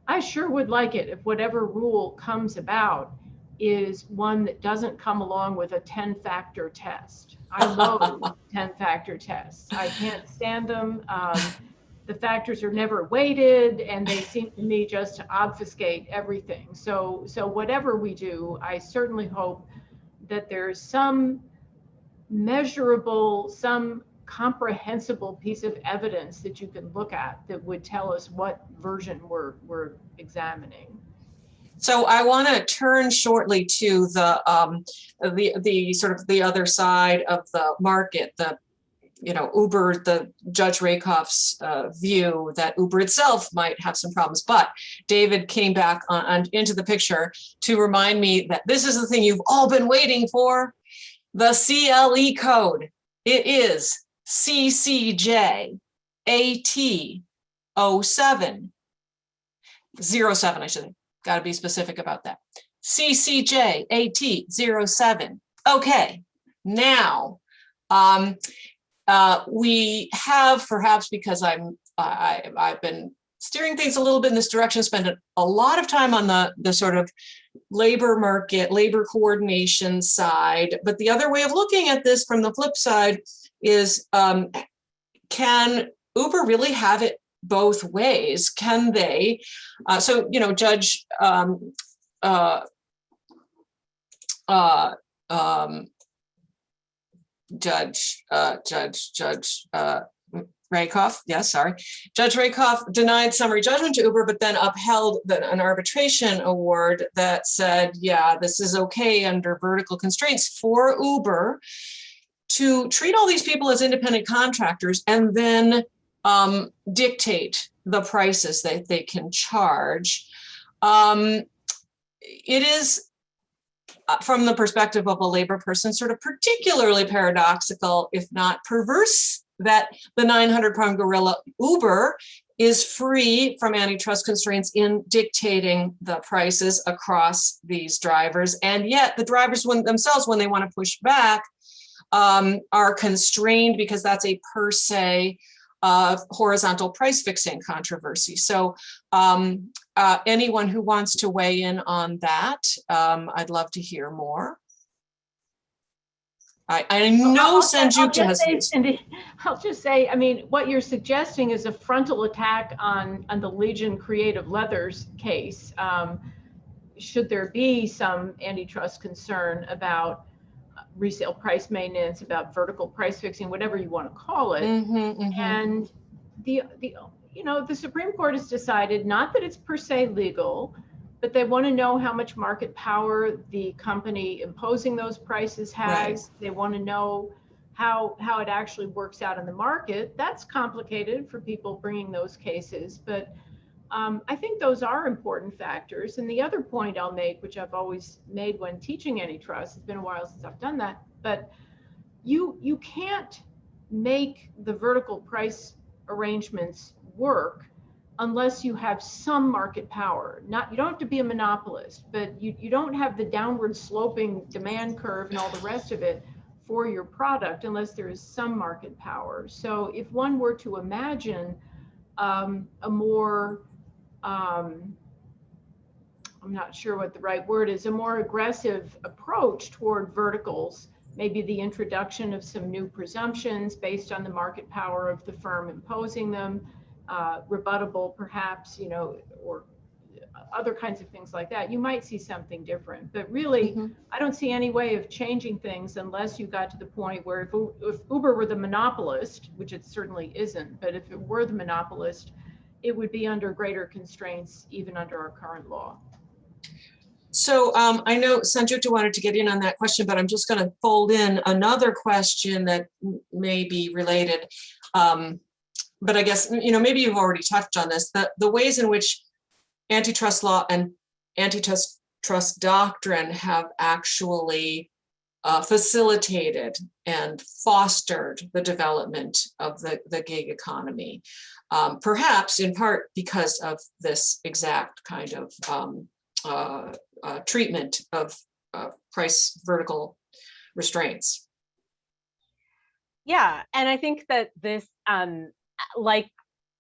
I sure would like it if whatever rule comes about is one that doesn't come along with a 10-factor test. I love 10-factor tests. I can't stand them. The factors are never weighted, and they seem to me just to obfuscate everything. So whatever we do, I certainly hope that there's some measurable, some comprehensible piece of evidence that you can look at that would tell us what version we're examining. So I want to turn shortly to the sort of the other side of the market, the Uber, the Judge Rakoff's view that Uber itself might have some problems. But David came back into the picture to remind me that this is the thing you've all been waiting for, the CLE code. It is CCJ AT07, 07, I should think. Got to be specific about that. CCJ AT07. Okay, now we have, perhaps because I've been steering things a little bit in this direction, spent a lot of time on the sort of labor market, labor coordination side. But the other way of looking at this from the flip side is, can Uber really have it both ways? Can they? Judge Rakoff, yes, sorry. Judge Rakoff denied summary judgment to Uber, but then upheld an arbitration award that said, yeah, this is okay under vertical constraints for Uber to treat all these people as independent contractors and then dictate the prices that they can charge. It is, from the perspective of a labor person, sort of particularly paradoxical, if not perverse, that the 900-pound gorilla Uber is free from antitrust constraints in dictating the prices across these drivers. And yet the drivers themselves, when they want to push back, are constrained because that's a per se horizontal price fixing controversy. So anyone who wants to weigh in on that, I'd love to hear more. I know Sanjukta has views. I'll just say, I mean, what you're suggesting is a frontal attack on the Legion Creative Leathers case. Should there be some antitrust concern about resale price maintenance, about vertical price fixing, whatever you want to call it. And the Supreme Court has decided not that it's per se legal, but they want to know how much market power the company imposing those prices has. Right. They want to know how it actually works out in the market. That's complicated for people bringing those cases, but I think those are important factors. And the other point I'll make, which I've always made when teaching antitrust, it's been a while since I've done that, but you can't make the vertical price arrangements work unless you have some market power. You don't have to be a monopolist, but you don't have the downward sloping demand curve and all the rest of it for your product unless there is some market power. So if one were to imagine a more, I'm not sure what the right word is, a more aggressive approach toward verticals, maybe the introduction of some new presumptions based on the market power of the firm imposing them, rebuttable perhaps, or other kinds of things like that, you might see something different. But really, I don't see any way of changing things unless you got to the point where if Uber were the monopolist, which it certainly isn't, but if it were the monopolist, it would be under greater constraints even under our current law. So I know Sanjukta wanted to get in on that question, but I'm just going to fold in another question that may be related. But I guess, maybe you've already touched on this, the ways in which antitrust law and antitrust doctrine have actually facilitated and fostered the development of the gig economy, perhaps in part because of this exact kind of treatment of price vertical restraints. Yeah, and I think that this, like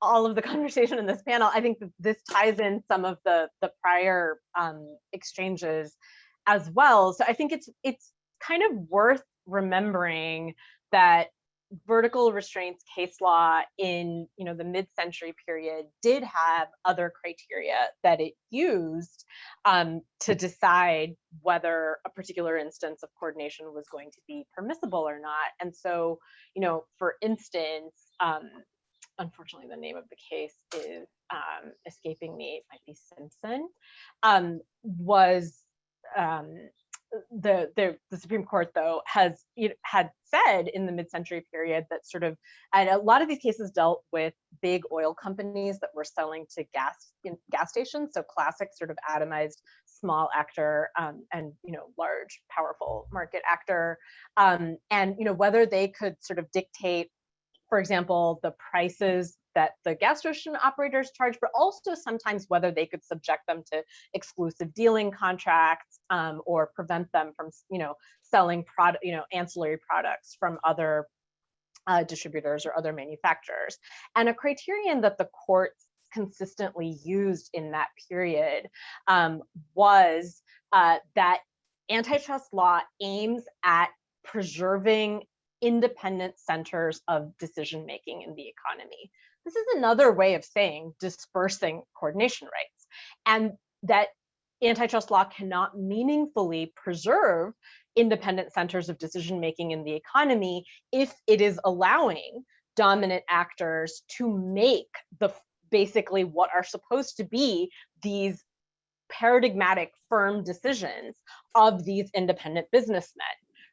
all of the conversation in this panel, I think that this ties in some of the prior exchanges as well. So I think it's kind of worth remembering that vertical restraints case law in the mid-century period did have other criteria that it used to decide whether a particular instance of coordination was going to be permissible or not. And so, for instance, unfortunately, the name of the case is escaping me. It might be Simpson. Was the Supreme Court, though, had said in the mid-century period that and a lot of these cases dealt with big oil companies that were selling to gas stations, so classic sort of atomized small actor and large powerful market actor, and whether they could sort of dictate, for example, the prices that the gas station operators charge, but also sometimes whether they could subject them to exclusive dealing contracts or prevent them from, selling ancillary products from other distributors or other manufacturers. And a criterion that the courts consistently used in that period was that antitrust law aims at preserving independent centers of decision-making in the economy. This is another way of saying dispersing coordination rights, and that antitrust law cannot meaningfully preserve independent centers of decision-making in the economy if it is allowing dominant actors to make basically what are supposed to be these paradigmatic firm decisions of these independent businessmen,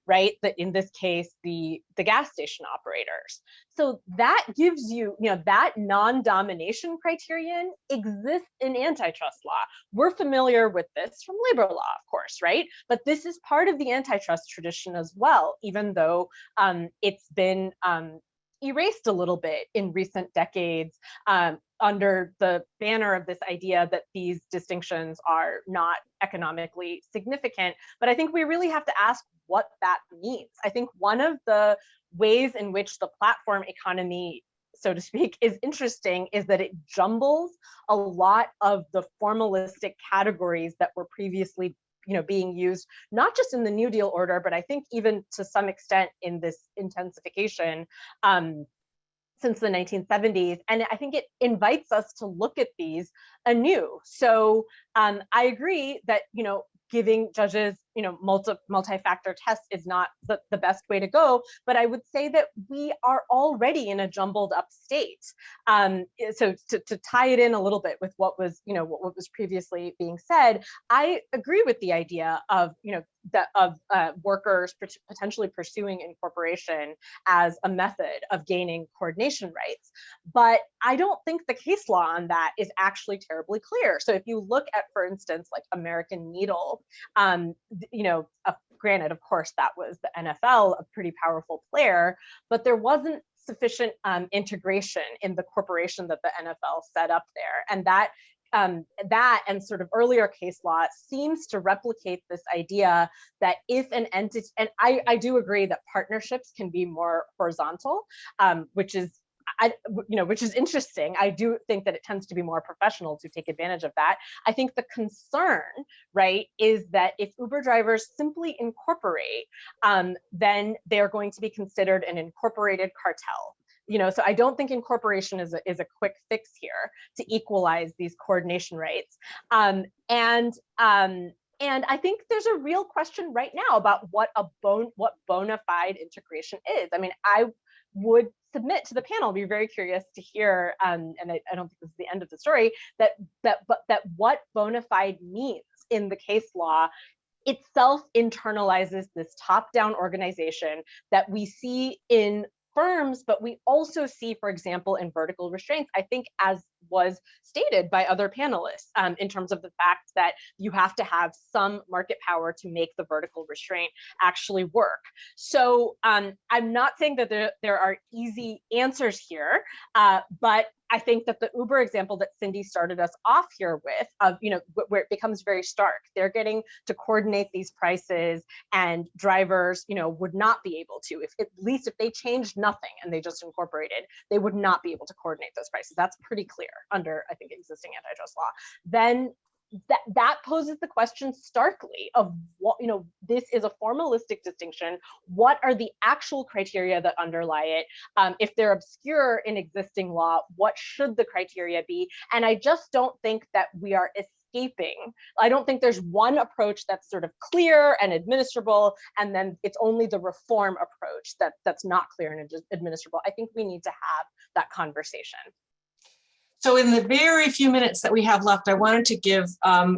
right? That in this case, the gas station operators. So that gives you, that non-domination criterion exists in antitrust law. We're familiar with this from labor law, of course, right? But this is part of the antitrust tradition as well, even though it's been erased a little bit in recent decades under the banner of this idea that these distinctions are not economically significant. But I think we really have to ask what that means. I think one of the ways in which the platform economy, so to speak, is interesting is that it jumbles a lot of the formalistic categories that were previously being used, not just in the New Deal order, but I think even to some extent in this intensification since the 1970s. And I think it invites us to look at these anew. So I agree that, giving judges, multi-factor tests is not the best way to go, but I would say that we are already in a jumbled up state. So to tie it in a little bit with what was previously being said, I agree with the idea of, workers potentially pursuing incorporation as a method of gaining coordination rights. But I don't think the case law on that is actually terribly clear. So if you look at, for instance, like American Needle, granted, of course, that was the NFL, a pretty powerful player, but there wasn't sufficient integration in the corporation that the NFL set up there. And that and sort of earlier case law seems to replicate this idea that if an entity, and I do agree that partnerships can be more horizontal, which is interesting. I do think that it tends to be more professional to take advantage of that. I think the concern, right, is that if Uber drivers simply incorporate, then they're going to be considered an incorporated cartel. So I don't think incorporation is a quick fix here to equalize these coordination rates. And I think there's a real question right now about what bona fide integration is. I mean, I would submit to the panel, be very curious to hear, and I don't think this is the end of the story, that what bona fide means in the case law itself internalizes this top-down organization that we see in firms, but we also see, for example, in vertical restraints, I think, as was stated by other panelists, in terms of the fact that you have to have some market power to make the vertical restraint actually work. So I'm not saying that there are easy answers here, but I think that the Uber example that Cindy started us off here with, of where it becomes very stark, they're getting to coordinate these prices, and drivers, would not be able to. At least if they changed nothing and they just incorporated, they would not be able to coordinate those prices. That's pretty clear under, I think, existing antitrust law. Then that poses the question starkly of what, this is a formalistic distinction. What are the actual criteria that underlie it? If they're obscure in existing law, what should the criteria be? And I just don't think that we are escaping. I don't think there's one approach that's sort of clear and administrable, and then it's only the reform approach that's not clear and administrable. I think we need to have that conversation. So in the very few minutes that we have left, I wanted to give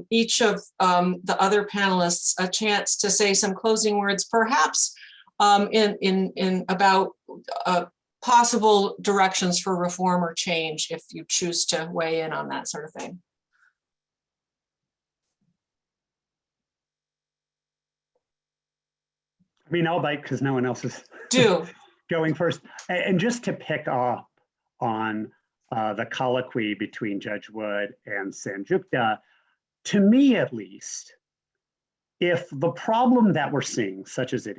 each of the other panelists a chance to say some closing words, perhaps in about possible directions for reform or change, if you choose to weigh in on that sort of thing. I mean, I'll bite because no one else is going first. And just to pick up on the colloquy between Judge Wood and Sanjukta, to me at least, if the problem that we're seeing, such as it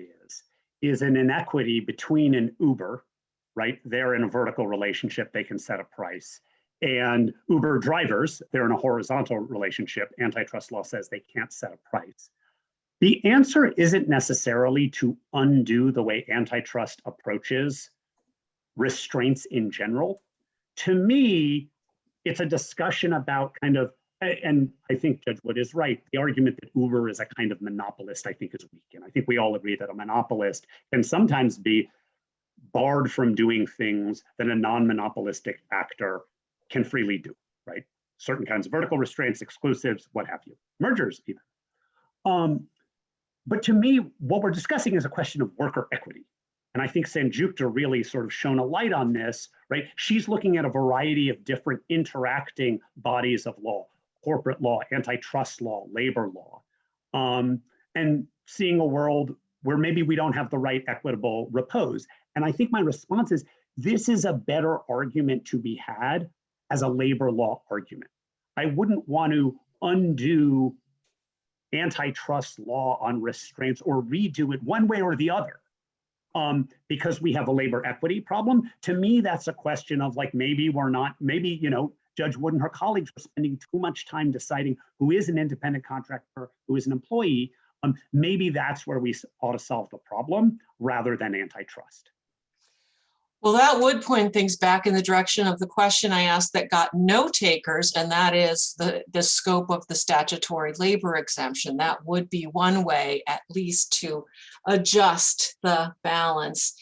is an inequity between an Uber, right? They're in a vertical relationship, they can set a price, and Uber drivers, they're in a horizontal relationship. Antitrust law says they can't set a price. The answer isn't necessarily to undo the way antitrust approaches restraints in general. To me, it's a discussion about kind of, and I think Judge Wood is right, the argument that Uber is a kind of monopolist, I think, is weak. And I think we all agree that a monopolist can sometimes be barred from doing things that a non-monopolistic actor can freely do, right? Certain kinds of vertical restraints, exclusives, what have you, mergers even. But to me, what we're discussing is a question of worker equity. And I think Sanjukta really sort of shone a light on this, right? She's looking at a variety of different interacting bodies of law, corporate law, antitrust law, labor law, and seeing a world where maybe we don't have the right equitable repose. And I think my response is, this is a better argument to be had as a labor law argument. I wouldn't want to undo antitrust law on restraints or redo it one way or the other. Because we have a labor equity problem. To me, that's a question of like, maybe we're not, maybe, Judge Wood and her colleagues are spending too much time deciding who is an independent contractor, who is an employee. Maybe that's where we ought to solve the problem rather than antitrust. Well, that would point things back in the direction of the question I asked that got no takers, and that is the scope of the statutory labor exemption. That would be one way, at least, to adjust the balance.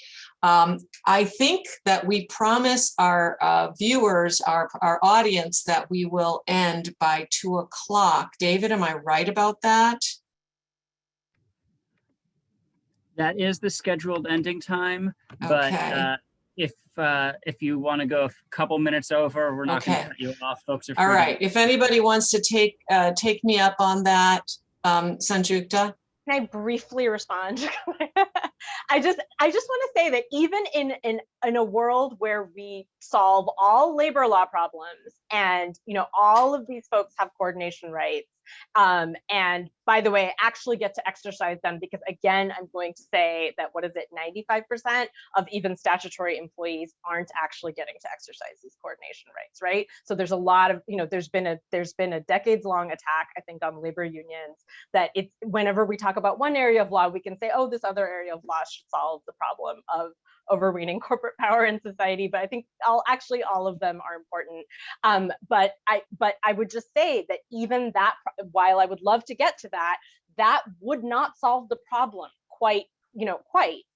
I think that we promise our viewers, our audience, that we will end by 2 o'clock. David, am I right about that? That is the scheduled ending time, Okay. but if you want to go a couple minutes over, we're not going to cut you off. Folks are free. All right. If anybody wants to take me up on that, Sanjukta. Can I briefly respond? I just want to say that even in a world where we solve all labor law problems and all of these folks have coordination rights, And by the way, actually get to exercise them, because again, I'm going to say that, what is it, 95% of even statutory employees aren't actually getting to exercise these coordination rights, right? So there's a lot of, there's been a decades-long attack, I think, on labor unions, that it's, whenever we talk about one area of law, we can say, oh, this other area of law should solve the problem of overweening corporate power in society, but I think all of them are important. But I would just say that even that, while I would love to get to that, that would not solve the problem quite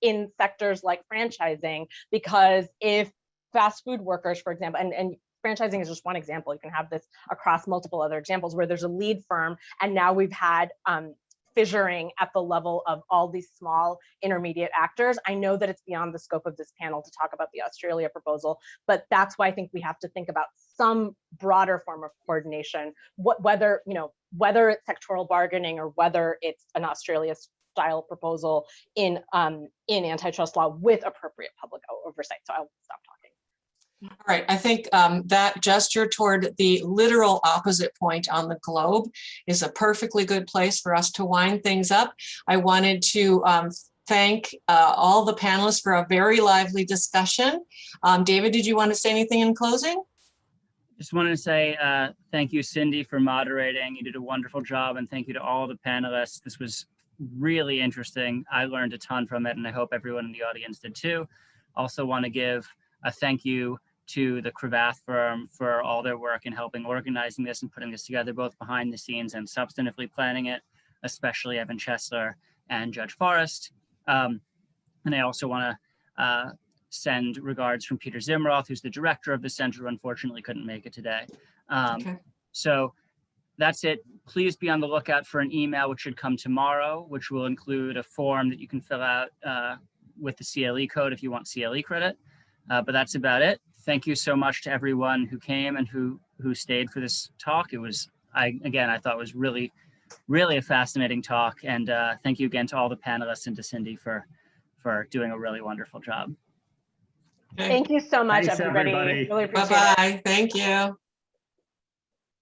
in sectors like franchising, because if fast food workers, for example, and franchising is just one example, you can have this across multiple other examples where there's a lead firm, and now we've had fissuring at the level of all these small intermediate actors. I know that it's beyond the scope of this panel to talk about the Australia proposal, but that's why I think we have to think about some broader form of coordination, whether it's sectoral bargaining or whether it's an Australia style proposal in antitrust law with appropriate public oversight. So I'll stop talking. All right, I think that gesture toward the literal opposite point on the globe is a perfectly good place for us to wind things up. I wanted to thank all the panelists for a very lively discussion. David, did you want to say anything in closing? Just wanted to say thank you, Cindy, for moderating. You did a wonderful job, and thank you to all the panelists. This was really interesting. I learned a ton from it, and I hope everyone in the audience did too. Also want to give a thank you to the Cravath firm for all their work in helping organizing this and putting this together, both behind the scenes and substantively planning it, especially Evan Chesler and Judge Forrest. And I also want to send regards from Peter Zimroth, who's the director of the center, who unfortunately couldn't make it today. So that's it. Please be on the lookout for an email, which should come tomorrow, which will include a form that you can fill out with the CLE code if you want CLE credit. But that's about it. Thank you so much to everyone who came and who stayed for this talk. It was, I thought it was really a fascinating talk. And thank you again to all the panelists and to Cindy for doing a really wonderful job. Okay. Thank you so much, Thanks, everybody. everybody. Really appreciate it. Bye-bye. Thank you.